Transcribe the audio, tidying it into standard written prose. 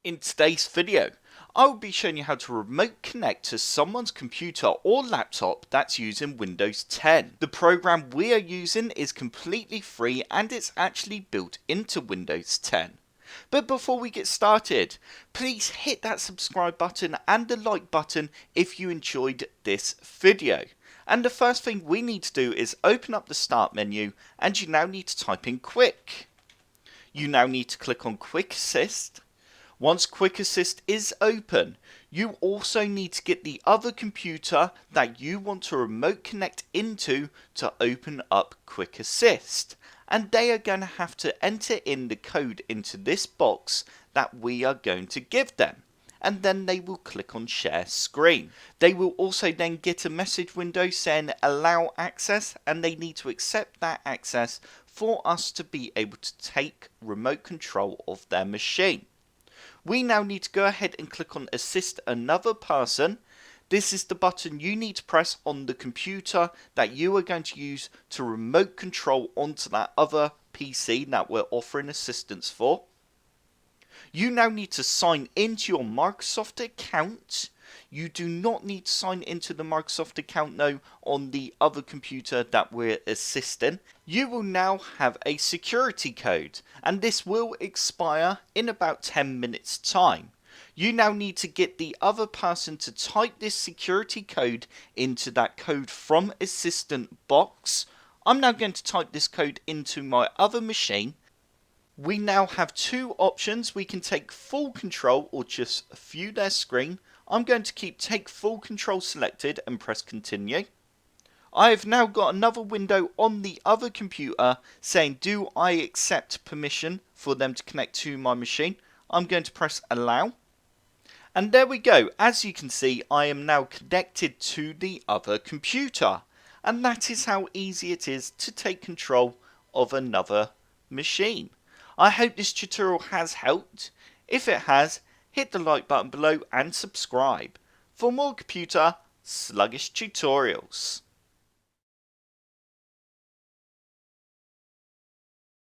In today's video, I will be showing you how to remote connect to someone's computer or laptop that's using Windows 10. The program we are using is completely free and it's actually built into Windows 10. But before we get started, please hit that subscribe button and the like button if you enjoyed this video. And the first thing we need to do is open up the start menu, and you now need to type in Quick. You now need to click on Quick Assist. Once Quick Assist is open, you also need to get the other computer that you want to remote connect into to open up Quick Assist. And they are going to have to enter in the code into this box that we are going to give them. And then they will click on Share Screen. They will also then get a message window saying allow access, and they need to accept that access for us to be able to take remote control of their machine. We now need to go ahead and click on Assist Another Person. This is the button you need to press on the computer that you are going to use to remote control onto that other PC that we're offering assistance for. You now need to sign into your Microsoft account. You do not need to sign into the Microsoft account though on the other computer that we're assisting. You will now have a security code, and this will expire in about 10 minutes time. You now need to get the other person to type this security code into that code from assistant box. I'm now going to type this code into my other machine. We now have two options. We can take full control or just view their screen. I'm going to keep take full control selected and press continue. I have now got another window on the other computer saying do I accept permission for them to connect to my machine. I'm going to press allow. And there we go. As you can see, I am now connected to the other computer. And that is how easy it is to take control of another machine. I hope this tutorial has helped. If it has, hit the like button below and subscribe for more computer sluggish tutorials.